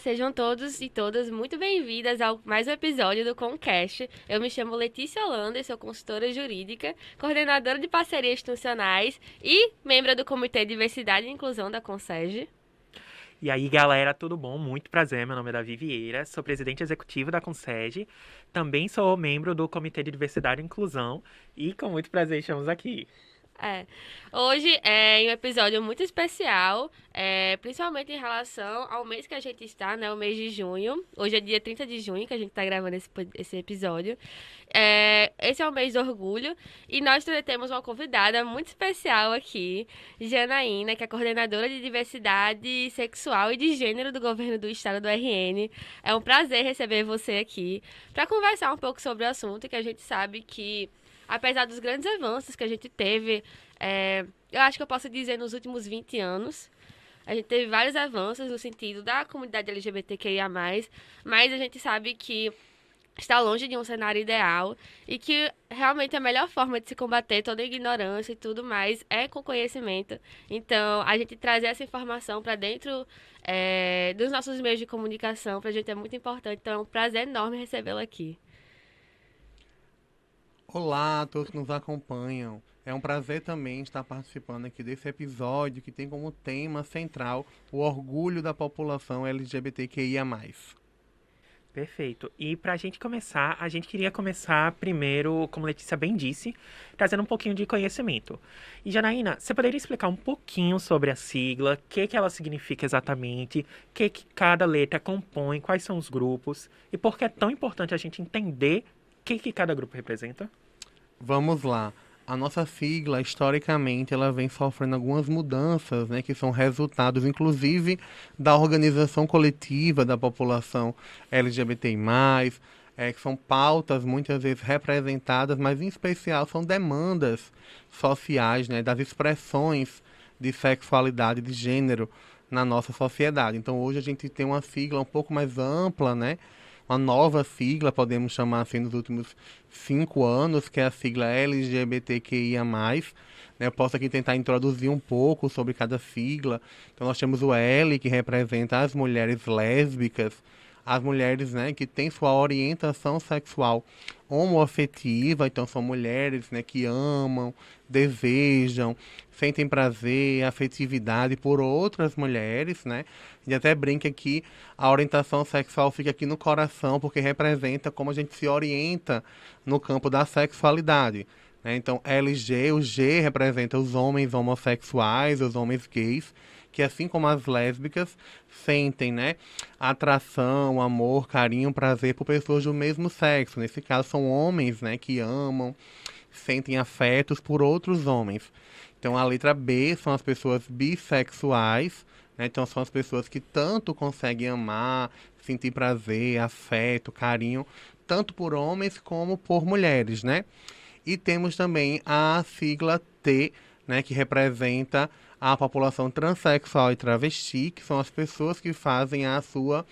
sejam todos e todas muito bem-vindas ao mais um episódio do Concast. Eu me chamo Letícia Holanda e sou consultora jurídica, coordenadora de parcerias institucionais e membro do Comitê de Diversidade e Inclusão da Concege. E aí, galera, tudo bom? Muito prazer, meu nome é Davi Vieira, sou presidente executivo da Concege, também sou membro do Comitê de Diversidade e Inclusão e com muito prazer estamos aqui. Hoje é um episódio muito especial, principalmente em relação ao mês que a gente está, né, o mês de junho. Hoje é dia 30 de junho que a gente está gravando esse episódio. Esse é o mês do orgulho e nós temos uma convidada muito especial aqui, Janaína, que é coordenadora de diversidade sexual e de gênero do governo do estado do RN. É um prazer receber você aqui para conversar um pouco sobre o assunto, que a gente sabe que apesar dos grandes avanços que a gente teve, eu acho que eu posso dizer nos últimos 20 anos, a gente teve vários avanços no sentido da comunidade LGBTQIA+, mas a gente sabe que está longe de um cenário ideal e que realmente a melhor forma de se combater toda a ignorância e tudo mais é com conhecimento. Então, a gente trazer essa informação para dentro dos nossos meios de comunicação, para a gente é muito importante. Então, é um prazer enorme recebê-la aqui. Olá a todos que nos acompanham. É um prazer também estar participando aqui desse episódio que tem como tema central o orgulho da população LGBTQIA+. Perfeito. E para a gente começar, a gente queria começar primeiro, como Letícia bem disse, trazendo um pouquinho de conhecimento. E Janaína, você poderia explicar um pouquinho sobre a sigla, o que ela significa exatamente, o que cada letra compõe, quais são os grupos e por que é tão importante a gente entender o que cada grupo representa? Vamos lá. A nossa sigla, historicamente, ela vem sofrendo algumas mudanças, né, que são resultados, inclusive, da organização coletiva da população LGBTI+, que são pautas muitas vezes representadas, mas em especial são demandas sociais, né, das expressões de sexualidade e de gênero na nossa sociedade. Então, hoje a gente tem uma sigla um pouco mais ampla, né, uma nova sigla, podemos chamar assim, nos últimos 5 anos, que é a sigla LGBTQIA+. Eu posso aqui tentar introduzir um pouco sobre cada sigla. Então, nós temos o L, que representa as mulheres lésbicas, as mulheres, né, que têm sua orientação sexual homoafetiva, então são mulheres, né, que amam, desejam, sentem prazer, afetividade por outras mulheres, né? E até brinca que a orientação sexual fica aqui no coração, porque representa como a gente se orienta no campo da sexualidade, né? Então, LG, o G representa os homens homossexuais, os homens gays, que assim como as lésbicas, sentem, né, atração, amor, carinho, prazer por pessoas do mesmo sexo. Nesse caso, são homens, né, que amam, sentem afetos por outros homens. Então, a letra B são as pessoas bissexuais, né? Então, são as pessoas que tanto conseguem amar, sentir prazer, afeto, carinho, tanto por homens como por mulheres, né? E temos também a sigla T, né, que representa a população transexual e travesti, que são as pessoas que fazem a sua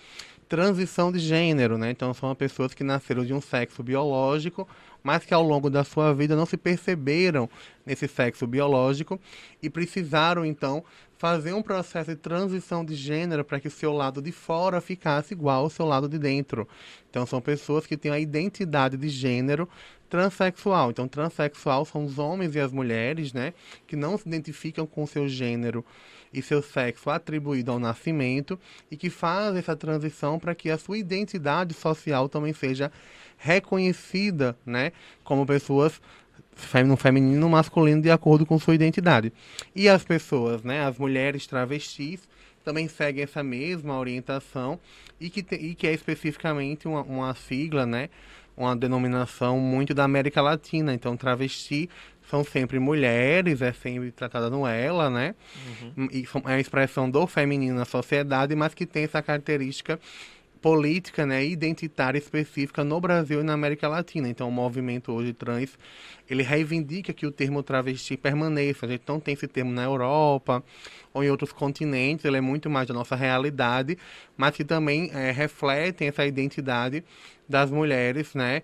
transição de gênero, né? Então, são as pessoas que nasceram de um sexo biológico, mas que ao longo da sua vida não se perceberam nesse sexo biológico e precisaram, então, fazer um processo de transição de gênero para que o seu lado de fora ficasse igual ao seu lado de dentro. Então, são pessoas que têm a identidade de gênero transexual. Então, transexual são os homens e as mulheres, né, que não se identificam com seu gênero e seu sexo atribuído ao nascimento e que fazem essa transição para que a sua identidade social também seja reconhecida, né, como pessoas no feminino e no masculino de acordo com sua identidade. E as pessoas, né, as mulheres travestis, também seguem essa mesma orientação e que é especificamente uma sigla, né, uma denominação muito da América Latina. Então, travesti são sempre mulheres, é sempre tratada no ela, né? E é a expressão do feminino na sociedade, mas que tem essa característica política, né, identitária específica no Brasil e na América Latina. Então, o movimento hoje trans, ele reivindica que o termo travesti permaneça. A gente não tem esse termo na Europa ou em outros continentes, ele é muito mais da nossa realidade, mas que também refletem essa identidade das mulheres, né,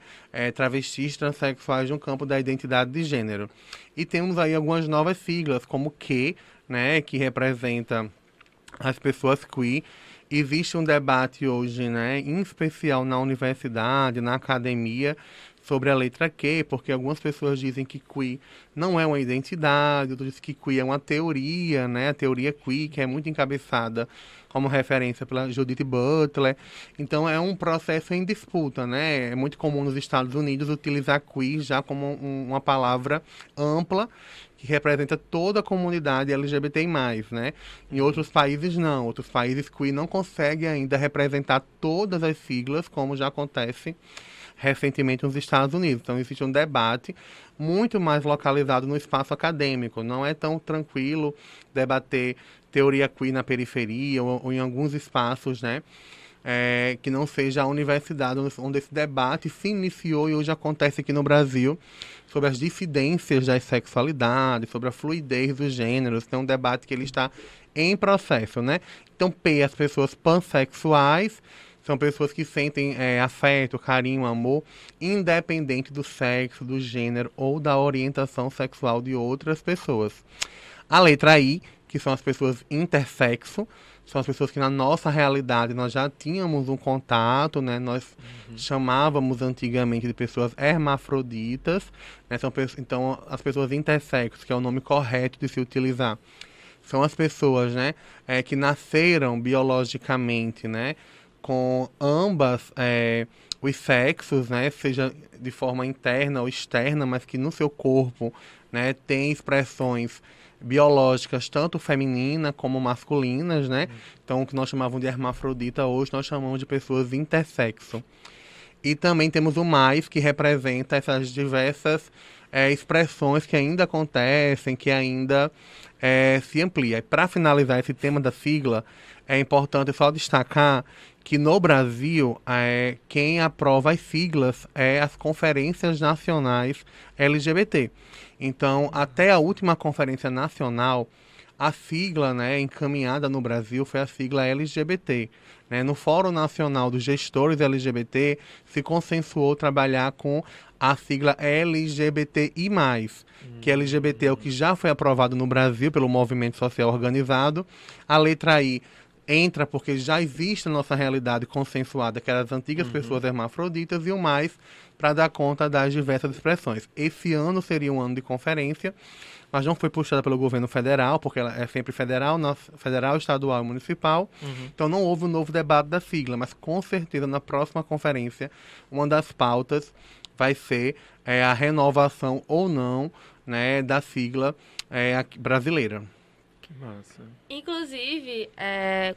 travestis, transexuais no campo da identidade de gênero. E temos aí algumas novas siglas, como Q, né, que representa as pessoas queer, Existe um debate hoje, né, em especial na universidade, na academia, sobre a letra Q, porque algumas pessoas dizem que Qui não é uma identidade, outros dizem que Qui é uma teoria, né, a teoria Qui, que é muito encabeçada como referência pela Judith Butler. Então é um processo em disputa, né? É muito comum nos Estados Unidos utilizar Qui já como uma palavra ampla que representa toda a comunidade LGBTI+, né? Em outros países não. Outros países Qui não conseguem ainda representar todas as siglas, como já acontece recentemente nos Estados Unidos. Então existe um debate muito mais localizado no espaço acadêmico. Não é tão tranquilo debater teoria queer na periferia ou em alguns espaços, né? Que não seja a universidade onde esse debate se iniciou e hoje acontece aqui no Brasil sobre as dissidências das sexualidades, sobre a fluidez dos gêneros. Tem um debate que ele está em processo, né? Então, as pessoas pansexuais são pessoas que sentem afeto, carinho, amor, independente do sexo, do gênero ou da orientação sexual de outras pessoas. A letra I, que são as pessoas intersexo, são as pessoas que na nossa realidade nós já tínhamos um contato, né? Nós chamávamos antigamente de pessoas hermafroditas, né? Então, as pessoas intersexo, que é o nome correto de se utilizar, são as pessoas, né, que nasceram biologicamente, né, com ambas os sexos, né, seja de forma interna ou externa, mas que no seu corpo, né, tem expressões biológicas tanto feminina como masculinas, né? Então, o que nós chamávamos de hermafrodita, hoje nós chamamos de pessoas intersexo. E também temos o mais, que representa essas diversas expressões que ainda acontecem, que ainda se amplia. E para finalizar esse tema da sigla, é importante só destacar que no Brasil, quem aprova as siglas é as conferências nacionais LGBT. Então, até a última conferência nacional, a sigla, né, encaminhada no Brasil foi a sigla LGBT. Né? No Fórum Nacional dos Gestores LGBT, se consensuou trabalhar com a sigla LGBTI+, que LGBT é o que já foi aprovado no Brasil pelo Movimento Social Organizado. A letra I entra porque já existe a nossa realidade consensuada, que eram as antigas pessoas hermafroditas, e o mais para dar conta das diversas expressões. Esse ano seria um ano de conferência, mas não foi puxada pelo governo federal, porque ela é sempre federal, estadual e municipal. Então não houve um novo debate da sigla, mas com certeza na próxima conferência, uma das pautas vai ser a renovação ou não, né, da sigla brasileira. Massa. Inclusive,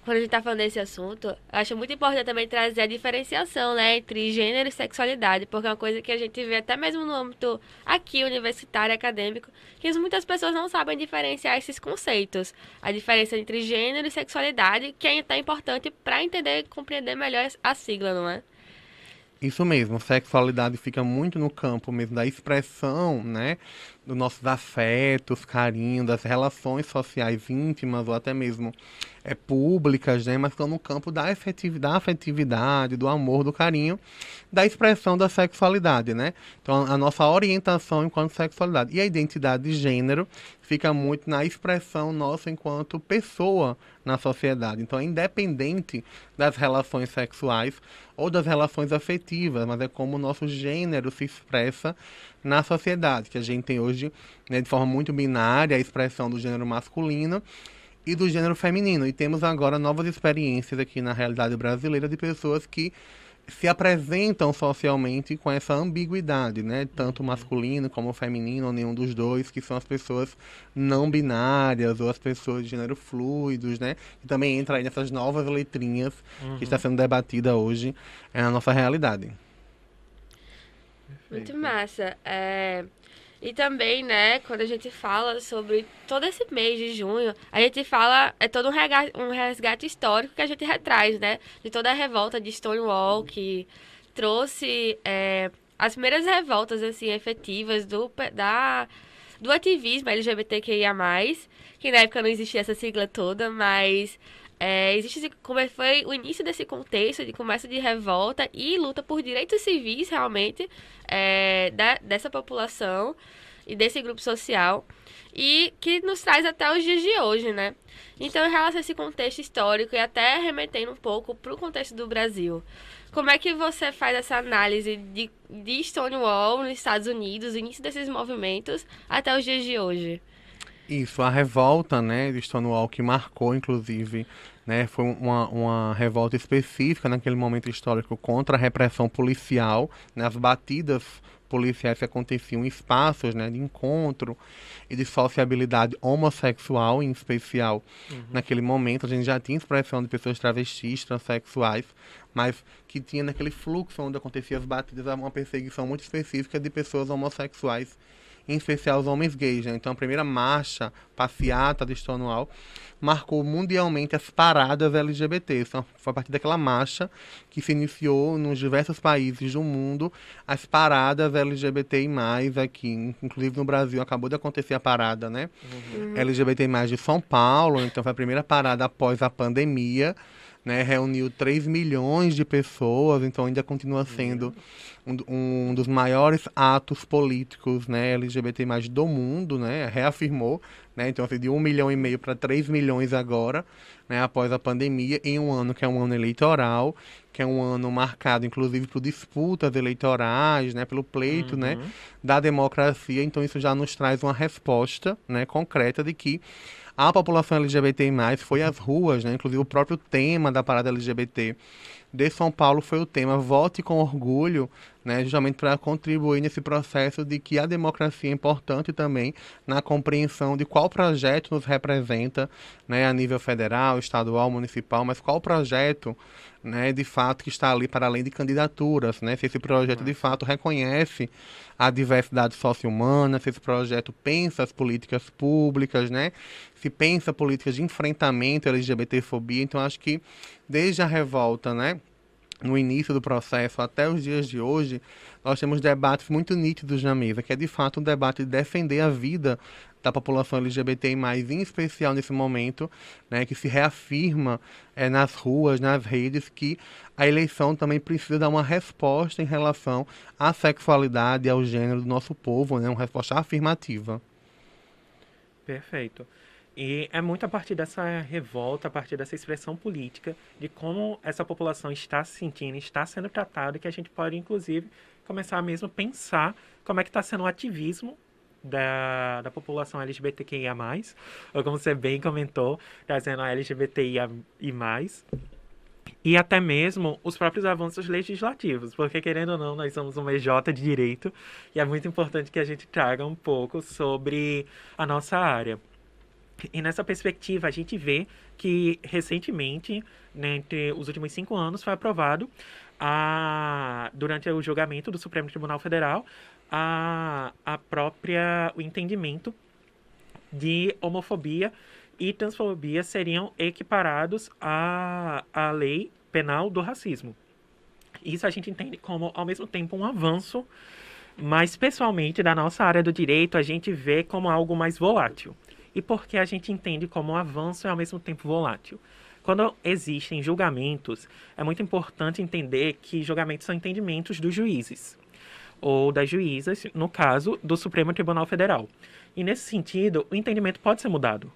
quando a gente tá falando desse assunto, eu acho muito importante também trazer a diferenciação, né, entre gênero e sexualidade, porque é uma coisa que a gente vê até mesmo no âmbito aqui, universitário, acadêmico, que muitas pessoas não sabem diferenciar esses conceitos. A diferença entre gênero e sexualidade, que é até importante para entender e compreender melhor a sigla, não é? Isso mesmo, sexualidade fica muito no campo mesmo da expressão, né, dos nossos afetos, carinho, das relações sociais íntimas ou até mesmo públicas, né, mas estão no campo da afetividade, do amor, do carinho, da expressão da sexualidade, né? Então, a nossa orientação enquanto sexualidade. E a identidade de gênero fica muito na expressão nossa enquanto pessoa na sociedade. Então, é independente das relações sexuais ou das relações afetivas, mas é como o nosso gênero se expressa na sociedade, que a gente tem hoje, né, de forma muito binária, a expressão do gênero masculino e do gênero feminino. E temos agora novas experiências aqui na realidade brasileira de pessoas que se apresentam socialmente com essa ambiguidade, né? Tanto masculino como feminino, ou nenhum dos dois, que são as pessoas não binárias ou as pessoas de gênero fluidos, né? E também entra aí nessas novas letrinhas que está sendo debatida hoje na nossa realidade. Muito massa. E também, né, quando a gente fala sobre todo esse mês de junho, a gente fala, todo um resgate histórico que a gente retraz, né, de toda a revolta de Stonewall, que trouxe as primeiras revoltas, assim, efetivas do ativismo LGBTQIA+, que na época não existia essa sigla toda, mas como foi o início desse contexto de começo de revolta e luta por direitos civis, realmente, dessa população. e desse grupo social, e que nos traz até os dias de hoje, né? Então, em relação a esse contexto histórico, e até remetendo um pouco para o contexto do Brasil, como é que você faz essa análise de Stonewall nos Estados Unidos, o início desses movimentos, até os dias de hoje? Isso, a revolta, né, de Stonewall, que marcou, inclusive, né, foi uma revolta específica naquele momento histórico contra a repressão policial, né, as batidas policiais que aconteciam em espaços, né, de encontro e de sociabilidade homossexual, em especial. Naquele momento, a gente já tinha expressão de pessoas travestis, transexuais, mas que tinha naquele fluxo onde acontecia as batidas uma perseguição muito específica de pessoas homossexuais, em especial os homens gays, né? Então a primeira marcha, passeata de Stonewall, marcou mundialmente as paradas LGBT. Então, foi a partir daquela marcha que se iniciou nos diversos países do mundo as paradas LGBTI+, aqui, inclusive no Brasil, acabou de acontecer a parada, né? LGBTI+, de São Paulo, então foi a primeira parada após a pandemia, né, reuniu 3 milhões de pessoas, então ainda continua sendo um dos maiores atos políticos, né, LGBT+, do mundo, né, reafirmou, né, então assim, de 1,5 milhão para 3 milhões agora, né, após a pandemia, em um ano que é um ano eleitoral, que é um ano marcado, inclusive, por disputas eleitorais, né, pelo pleito, né, da democracia, então isso já nos traz uma resposta, né, concreta de que a população LGBTI+, foi às ruas, né? Inclusive o próprio tema da parada LGBT de São Paulo foi o tema Vote com Orgulho, né? Justamente para contribuir nesse processo de que a democracia é importante também na compreensão de qual projeto nos representa, né? A nível federal, estadual, municipal, mas qual projeto, né, de fato que está ali para além de candidaturas, né? Se esse projeto de fato reconhece a diversidade socio-humana, se esse projeto pensa as políticas públicas, né? Se pensa políticas de enfrentamento à LGBTfobia. Então acho que desde a revolta, né, no início do processo até os dias de hoje, nós temos debates muito nítidos na mesa, que é de fato um debate de defender a vida da população LGBTI+, em especial nesse momento, né, que se reafirma nas ruas, nas redes, que a eleição também precisa dar uma resposta em relação à sexualidade e ao gênero do nosso povo, né, uma resposta afirmativa. Perfeito. E é muito a partir dessa revolta, a partir dessa expressão política, de como essa população está se sentindo, está sendo tratada, que a gente pode, inclusive, começar a mesmo pensar como é que está sendo o ativismo da população LGBTQIA+, ou como você bem comentou, trazendo a LGBTIA+, e até mesmo os próprios avanços legislativos, porque, querendo ou não, nós somos uma EJ de Direito, e é muito importante que a gente traga um pouco sobre a nossa área. E nessa perspectiva, a gente vê que, recentemente, né, entre os últimos 5 anos, foi aprovado, durante o julgamento do Supremo Tribunal Federal, o entendimento de homofobia e transfobia seriam equiparados à lei penal do racismo. Isso a gente entende como, ao mesmo tempo, um avanço, mas, pessoalmente, da nossa área do direito, a gente vê como algo mais volátil. E por que a gente entende como um avanço e, ao mesmo tempo, volátil? Quando existem julgamentos, é muito importante entender que julgamentos são entendimentos dos juízes ou das juízas, no caso do Supremo Tribunal Federal. E, nesse sentido, o entendimento pode ser mudado.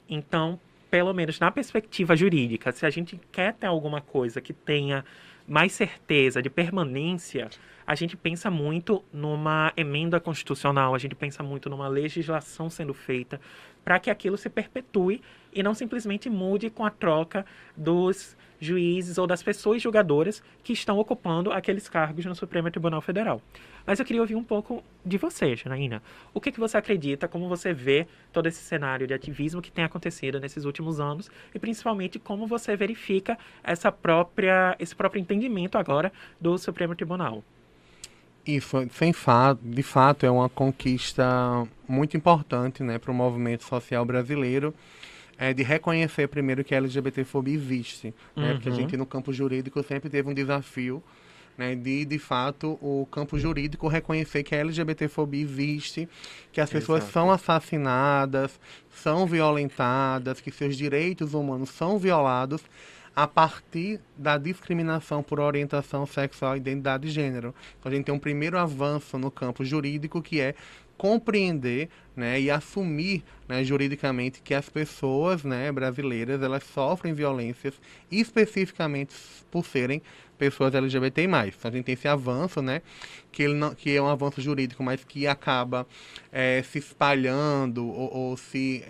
Então, pelo menos na perspectiva jurídica, se a gente quer ter alguma coisa que tenha mais certeza de permanência, a gente pensa muito numa emenda constitucional, a gente pensa muito numa legislação sendo feita para que aquilo se perpetue e não simplesmente mude com a troca dos juízes ou das pessoas julgadoras que estão ocupando aqueles cargos no Supremo Tribunal Federal. Mas eu queria ouvir um pouco de você, Janaína. O que você acredita, como você vê todo esse cenário de ativismo que tem acontecido nesses últimos anos e principalmente como você verifica esse próprio entendimento agora do Supremo Tribunal? Isso, de fato, é uma conquista muito importante, né, para o movimento social brasileiro, de reconhecer primeiro que a LGBTfobia existe, né, porque a gente no campo jurídico sempre teve um desafio, né, de fato, o campo jurídico reconhecer que a LGBTfobia existe, que as pessoas são assassinadas, são violentadas, que seus direitos humanos são violados a partir da discriminação por orientação sexual, identidade e gênero. Então, a gente tem um primeiro avanço no campo jurídico, que é compreender, né, e assumir, né, juridicamente que as pessoas, né, brasileiras, elas sofrem violências especificamente por serem pessoas LGBTI+. Então, a gente tem esse avanço, né, que é um avanço jurídico, mas que acaba se espalhando ou se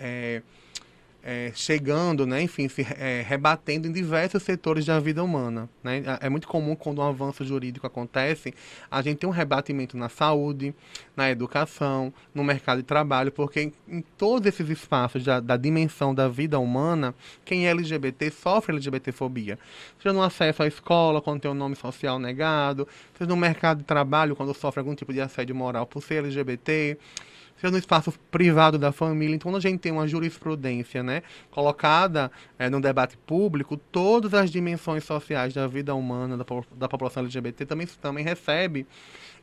chegando, né, enfim, se rebatendo em diversos setores da vida humana, né? É muito comum quando um avanço jurídico acontece, a gente tem um rebatimento na saúde, na educação, no mercado de trabalho, porque em todos esses espaços da dimensão da vida humana, quem é LGBT sofre LGBTfobia. Seja no acesso à escola, quando tem o nome social negado, seja no mercado de trabalho, quando sofre algum tipo de assédio moral por ser LGBT, seja no espaço privado da família. Então, quando a gente tem uma jurisprudência, né, colocada no debate público, todas as dimensões sociais da vida humana, da população LGBT, também recebe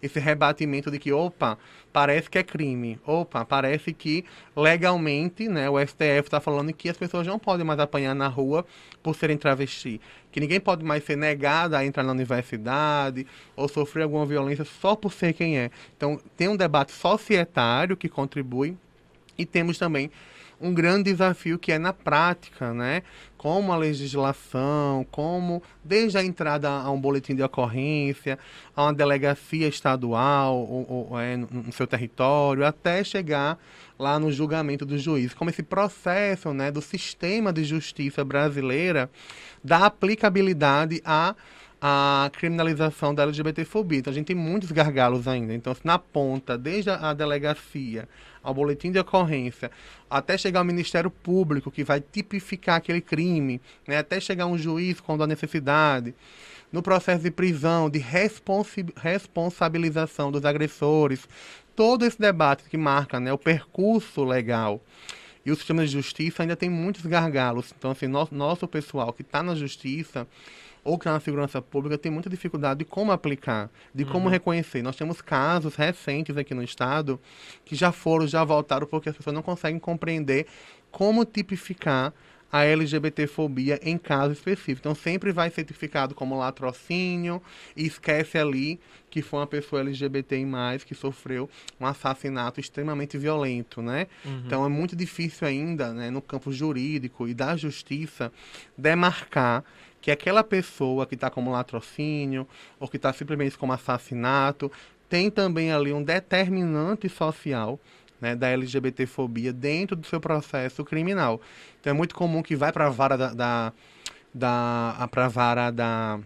esse rebatimento de que, opa, parece que é crime, opa, parece que legalmente, né, o STF está falando que as pessoas não podem mais apanhar na rua por serem travesti, que ninguém pode mais ser negado a entrar na universidade ou sofrer alguma violência só por ser quem é. Então, tem um debate societário que contribui e temos também um grande desafio que é na prática, né? Como a legislação, como desde a entrada a um boletim de ocorrência, a uma delegacia estadual no seu território, até chegar lá no julgamento do juiz. Como esse processo, né, do sistema de justiça brasileira dá aplicabilidade à criminalização da LGBTfobia. Então, a gente tem muitos gargalos ainda. Então, na ponta, desde a delegacia, ao boletim de ocorrência, até chegar ao Ministério Público, que vai tipificar aquele crime, né, até chegar um juiz quando há necessidade, no processo de prisão, de responsabilização dos agressores, todo esse debate que marca, né, o percurso legal. E o sistema de justiça ainda tem muitos gargalos. Então, assim, nosso pessoal que está na justiça ou que está na segurança pública tem muita dificuldade de como aplicar, de como reconhecer. Nós temos casos recentes aqui no estado que já voltaram porque as pessoas não conseguem compreender como tipificar a LGBTfobia em caso específico. Então, sempre vai ser tipificado como latrocínio e esquece ali que foi uma pessoa LGBTI+, que sofreu um assassinato extremamente violento, né? Então, é muito difícil ainda, né, no campo jurídico e da justiça, demarcar que aquela pessoa que está como latrocínio ou que está simplesmente como assassinato tem também ali um determinante social, né, da LGBTfobia dentro do seu processo criminal. Então é muito comum que vai para a vara da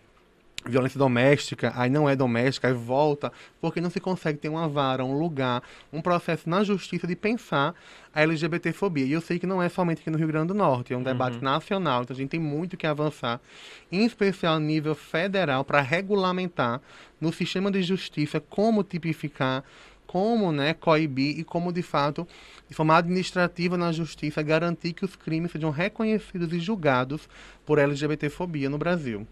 violência doméstica, aí não é doméstica, aí volta, porque não se consegue ter uma vara, um lugar, um processo na justiça de pensar a LGBTfobia. E eu sei que não é somente aqui no Rio Grande do Norte, é um debate nacional, então a gente tem muito que avançar, em especial a nível federal, para regulamentar no sistema de justiça como tipificar, como, né, coibir e como, de fato, de forma administrativa na justiça, garantir que os crimes sejam reconhecidos e julgados por LGBTfobia no Brasil.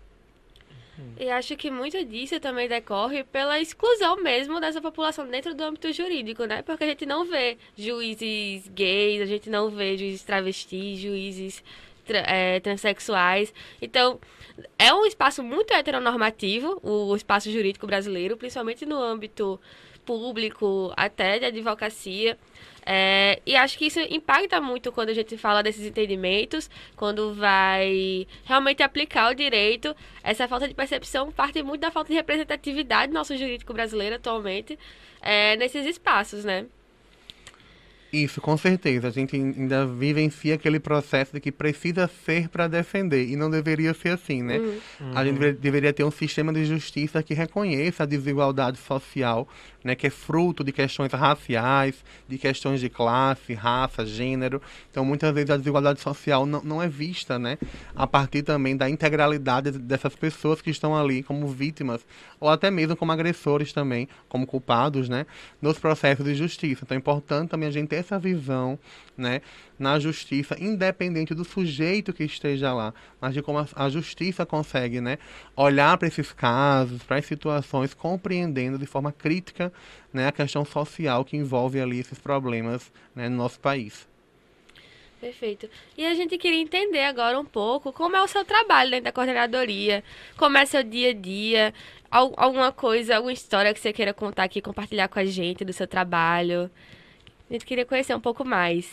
E acho que muito disso também decorre pela exclusão mesmo dessa população dentro do âmbito jurídico, né? Porque a gente não vê juízes gays, a gente não vê juízes travestis, juízes transexuais. Então, é um espaço muito heteronormativo, o espaço jurídico brasileiro, principalmente no âmbito público, até de advocacia. E acho que isso impacta muito quando a gente fala desses entendimentos, quando vai realmente aplicar o direito. Essa falta de percepção parte muito da falta de representatividade do nosso jurídico brasileiro atualmente nesses espaços, né? Isso, com certeza. A gente ainda vivencia aquele processo de que precisa ser para defender, e não deveria ser assim, né? A gente deveria ter um sistema de justiça que reconheça a desigualdade social, né, que é fruto de questões raciais, de questões de classe, raça, gênero. Então, muitas vezes a desigualdade social não é vista, né, a partir também da integralidade dessas pessoas que estão ali como vítimas, ou até mesmo como agressores também, como culpados, né, nos processos de justiça. Então, é importante também a gente ter essa visão, né, na justiça, independente do sujeito que esteja lá, mas de como a justiça consegue, né, olhar para esses casos, para as situações, compreendendo de forma crítica, né, a questão social que envolve ali esses problemas, né, no nosso país. Perfeito. E a gente queria entender agora um pouco como é o seu trabalho dentro da coordenadoria, como é seu dia a dia, alguma coisa, alguma história que você queira contar aqui, compartilhar com a gente do seu trabalho. A gente queria conhecer um pouco mais.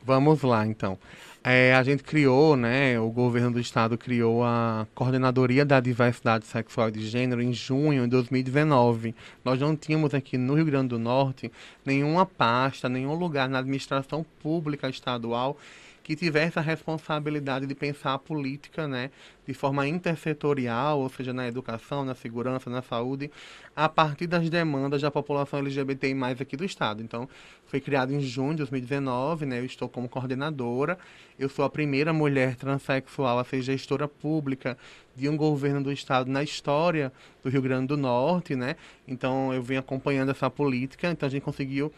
Vamos lá, então. A gente criou, né, o governo do estado criou a Coordenadoria da Diversidade Sexual e de Gênero em junho de 2019. Nós não tínhamos aqui no Rio Grande do Norte nenhuma pasta, nenhum lugar na administração pública estadual que tivesse a responsabilidade de pensar a política, né, de forma intersetorial, ou seja, na educação, na segurança, na saúde, a partir das demandas da população LGBTI+ aqui do estado. Então, foi criado em junho de 2019, né, eu estou como coordenadora, eu sou a primeira mulher transexual a ser gestora pública de um governo do estado na história do Rio Grande do Norte, né, então eu venho acompanhando essa política, então a gente conseguiu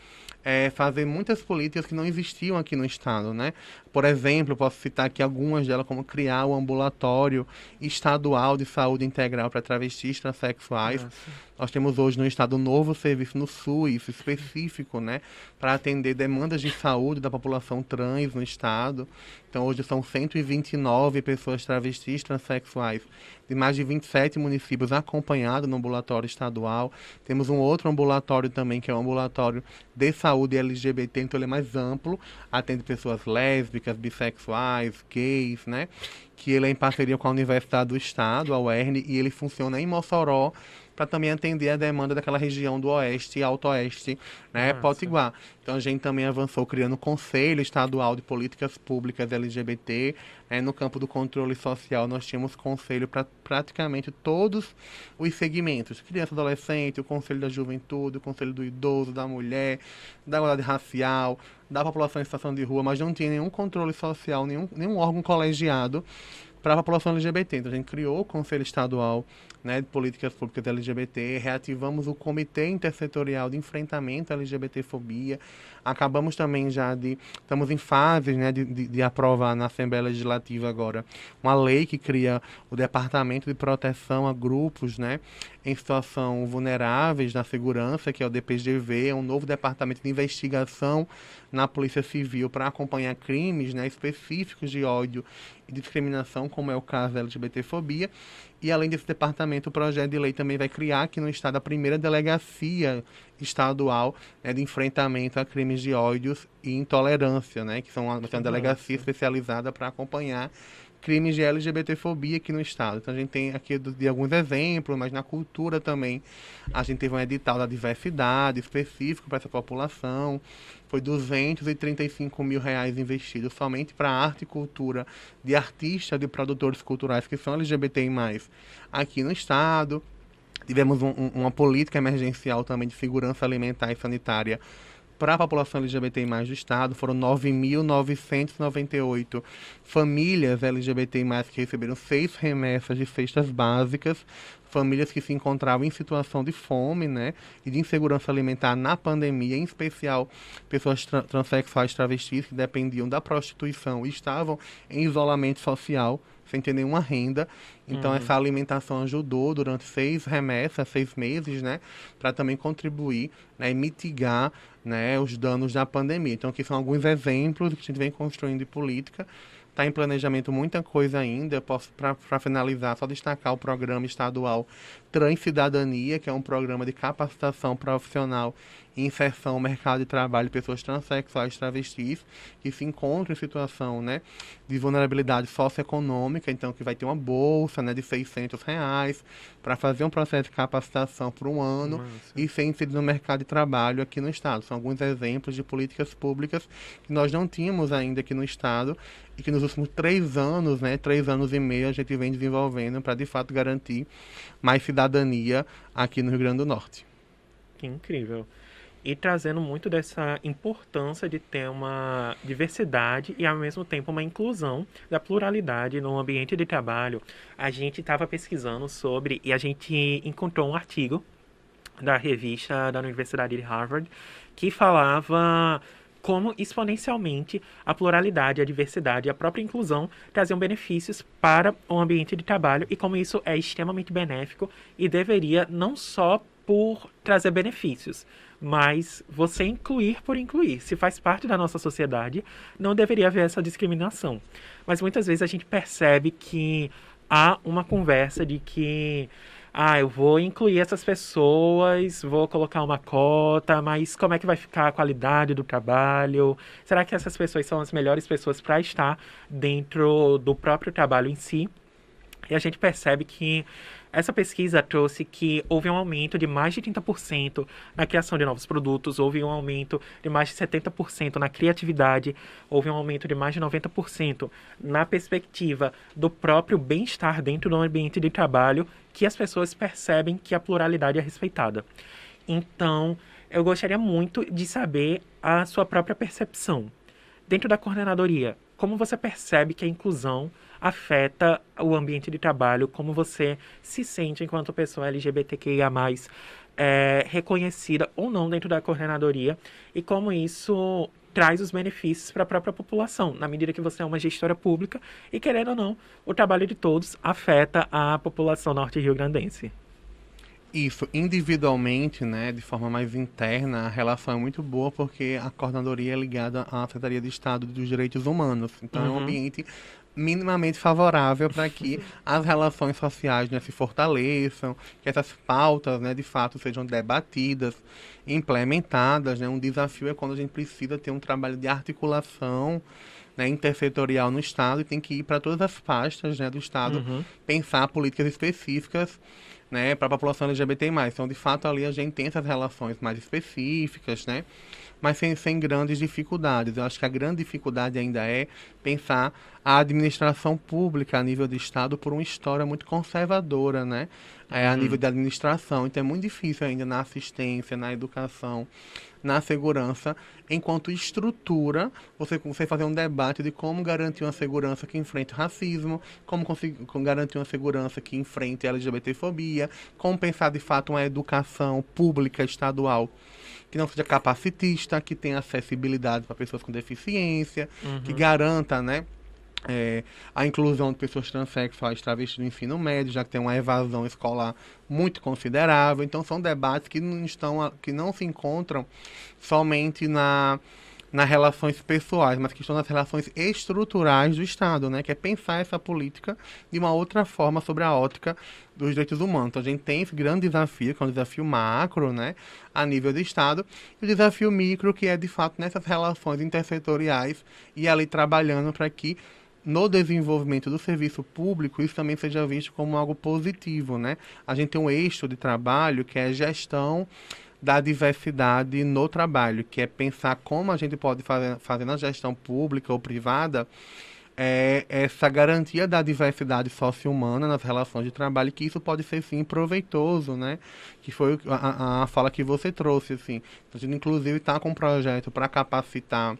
fazer muitas políticas que não existiam aqui no estado, né? Por exemplo, posso citar aqui algumas delas, como criar o ambulatório estadual de saúde integral para travestis transexuais. Nossa. Nós temos hoje no estado um novo serviço no SUS específico, né, para atender demandas de saúde da população trans no estado. Então hoje são 129 pessoas travestis transexuais de mais de 27 municípios acompanhados no ambulatório estadual. Temos um outro ambulatório também, que é o ambulatório de saúde LGBT, então ele é mais amplo, atende pessoas lésbicas, bissexuais, gays, né? Que ele é em parceria com a Universidade do Estado, a UERN, e ele funciona em Mossoró, para também atender a demanda daquela região do Oeste e Alto Oeste, né, Nossa. Potiguar. Então a gente também avançou criando o Conselho Estadual de Políticas Públicas LGBT, né, no campo do controle social nós tínhamos conselho para praticamente todos os segmentos, criança, adolescente, o Conselho da Juventude, o Conselho do Idoso, da Mulher, da igualdade racial, da população em situação de rua, mas não tinha nenhum controle social, nenhum órgão colegiado para a população LGBT. Então a gente criou o Conselho Estadual, né, de Políticas Públicas LGBT, reativamos o Comitê Intersetorial de Enfrentamento à LGBTfobia, acabamos também estamos em fase, né, de aprovar na Assembleia Legislativa agora uma lei que cria o Departamento de Proteção a Grupos, né, em situação vulneráveis na segurança, que é o DPGV, é um novo departamento de investigação na Polícia Civil para acompanhar crimes, né, específicos de ódio e discriminação, como é o caso da LGBTfobia. E além desse departamento, o projeto de lei também vai criar aqui no estado a primeira delegacia estadual, né, de enfrentamento a crimes de ódio e intolerância, né, que são uma delegacia especializada para acompanhar crimes de LGBTfobia aqui no estado. Então a gente tem aqui de alguns exemplos, mas na cultura também a gente teve um edital da diversidade específico para essa população. Foi R$ 235 mil investidos somente para arte e cultura de artistas, de produtores culturais que são LGBTI+, aqui no estado. Tivemos uma política emergencial também de segurança alimentar e sanitária para a população LGBTI+ do estado. Foram 9.998 famílias LGBTI+, que receberam 6 remessas de cestas básicas, famílias que se encontravam em situação de fome, né, e de insegurança alimentar na pandemia, em especial pessoas transexuais travestis que dependiam da prostituição e estavam em isolamento social, sem ter nenhuma renda. Então essa alimentação ajudou durante 6 remessas, 6 meses, né, para também contribuir, né, e mitigar, né, os danos da pandemia. Então aqui são alguns exemplos que a gente vem construindo de política. Está em planejamento muita coisa ainda. Eu posso, para finalizar, só destacar o programa estadual Transcidadania, que é um programa de capacitação profissional e inserção ao mercado de trabalho de pessoas transexuais e travestis que se encontram em situação, né, de vulnerabilidade socioeconômica, então que vai ter uma bolsa, né, de R$ 600 para fazer um processo de capacitação por um ano. Nossa. E ser inserido no mercado de trabalho aqui no estado. São alguns exemplos de políticas públicas que nós não tínhamos ainda aqui no estado e que nos últimos 3 anos, né, 3 anos e meio, a gente vem desenvolvendo para, de fato, garantir mais cidadania aqui no Rio Grande do Norte. Que incrível. E trazendo muito dessa importância de ter uma diversidade e, ao mesmo tempo, uma inclusão da pluralidade no ambiente de trabalho. A gente estava pesquisando sobre e a gente encontrou um artigo da revista da Universidade de Harvard que falava como exponencialmente a pluralidade, a diversidade e a própria inclusão traziam benefícios para o ambiente de trabalho e como isso é extremamente benéfico e deveria não só por trazer benefícios, mas você incluir por incluir. Se faz parte da nossa sociedade, não deveria haver essa discriminação. Mas muitas vezes a gente percebe que há uma conversa de que eu vou incluir essas pessoas, vou colocar uma cota, mas como é que vai ficar a qualidade do trabalho? Será que essas pessoas são as melhores pessoas para estar dentro do próprio trabalho em si? E a gente percebe que essa pesquisa trouxe que houve um aumento de mais de 30% na criação de novos produtos, houve um aumento de mais de 70% na criatividade, houve um aumento de mais de 90% na perspectiva do próprio bem-estar dentro do ambiente de trabalho, que as pessoas percebem que a pluralidade é respeitada. Então, eu gostaria muito de saber a sua própria percepção. Dentro da coordenadoria, como você percebe que a inclusão afeta o ambiente de trabalho, como você se sente enquanto pessoa LGBTQIA+, reconhecida ou não dentro da coordenadoria, e como isso traz os benefícios para a própria população, na medida que você é uma gestora pública e, querendo ou não, o trabalho de todos afeta a população norte-riograndense. Isso, individualmente, né, de forma mais interna, a relação é muito boa porque a coordenadoria é ligada à Secretaria de Estado dos Direitos Humanos. Então, é um ambiente minimamente favorável para que as relações sociais, né, se fortaleçam, que essas pautas, né, de fato sejam debatidas, implementadas, né. Um desafio é quando a gente precisa ter um trabalho de articulação, né, intersetorial no Estado e tem que ir para todas as pastas, né, do Estado, pensar políticas específicas, né, para a população LGBT+. Então, de fato, ali a gente tem essas relações mais específicas, né, mas sem grandes dificuldades. Eu acho que a grande dificuldade ainda é pensar a administração pública a nível de Estado por uma história muito conservadora, né, a nível de administração. Então, é muito difícil ainda na assistência, na educação, na segurança, enquanto estrutura, você fazer um debate de como garantir uma segurança que enfrente o racismo, como garantir uma segurança que enfrente a LGBTfobia, como pensar de fato uma educação pública estadual que não seja capacitista, que tenha acessibilidade para pessoas com deficiência, que garanta, né, a inclusão de pessoas transexuais travestis no ensino médio, já que tem uma evasão escolar muito considerável. Então, são debates que não se encontram somente nas relações pessoais, mas que estão nas relações estruturais do Estado, né? Que é pensar essa política de uma outra forma sobre a ótica dos direitos humanos. Então, a gente tem esse grande desafio, que é um desafio macro, né, a nível do Estado, e o desafio micro, que é, de fato, nessas relações intersetoriais e ali trabalhando para que no desenvolvimento do serviço público, isso também seja visto como algo positivo, né? A gente tem um eixo de trabalho que é a gestão da diversidade no trabalho, que é pensar como a gente pode fazer na gestão pública ou privada essa garantia da diversidade socio-humana nas relações de trabalho, que isso pode ser, sim, proveitoso, né? Que foi a fala que você trouxe, assim. A gente, inclusive, está com um projeto para capacitar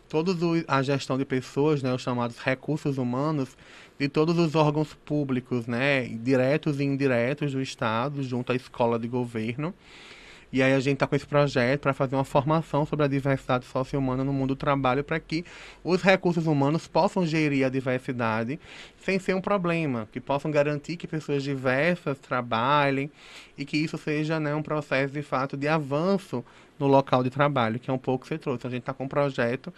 toda a gestão de pessoas, né, os chamados recursos humanos, de todos os órgãos públicos, né, diretos e indiretos do Estado, junto à escola de governo. E aí a gente está com esse projeto para fazer uma formação sobre a diversidade socio-humana no mundo do trabalho, para que os recursos humanos possam gerir a diversidade sem ser um problema, que possam garantir que pessoas diversas trabalhem e que isso seja, né, um processo de fato de avanço no local de trabalho, que é um pouco que você trouxe. Então, a gente está com um projeto,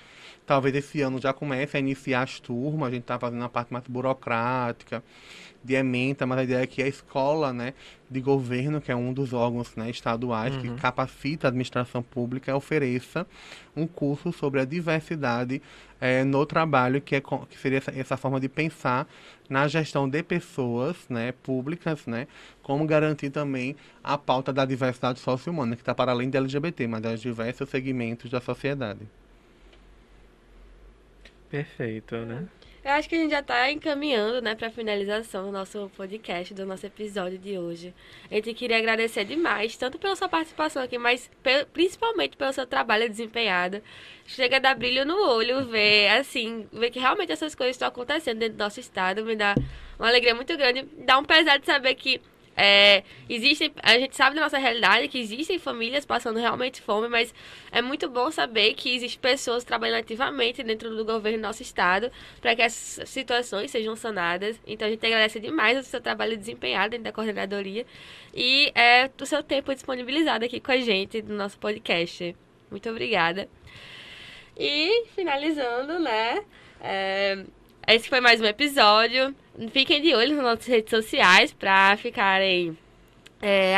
talvez esse ano já comece a iniciar as turmas, a gente está fazendo a parte mais burocrática, de ementa, mas a ideia é que a escola, né, de governo, que é um dos órgãos, né, estaduais que capacita a administração pública, ofereça um curso sobre a diversidade no trabalho, que seria essa forma de pensar na gestão de pessoas, né, públicas, né, como garantir também a pauta da diversidade socio-humana, que está para além da LGBT, mas das diversos segmentos da sociedade. Perfeito, né? Eu acho que a gente já está encaminhando, né, para a finalização do nosso podcast, do nosso episódio de hoje. A gente queria agradecer demais, tanto pela sua participação aqui, mas principalmente pelo seu trabalho desempenhado. Chega a dar brilho no olho, ver que realmente essas coisas estão acontecendo dentro do nosso estado, me dá uma alegria muito grande, dá um pesar de saber que a gente sabe da nossa realidade, que existem famílias passando realmente fome, mas é muito bom saber que existem pessoas trabalhando ativamente dentro do governo do nosso estado para que essas situações sejam sanadas. Então a gente agradece demais o seu trabalho desempenhado dentro da coordenadoria e o seu tempo disponibilizado aqui com a gente no nosso podcast. Muito obrigada. E finalizando, né? Esse foi mais um episódio. Fiquem de olho nas nossas redes sociais para ficarem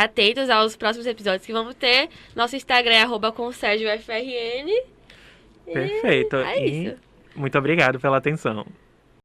atentos aos próximos episódios que vamos ter. Nosso Instagram é @consergiofrn. Perfeito. É E isso. muito obrigado pela atenção.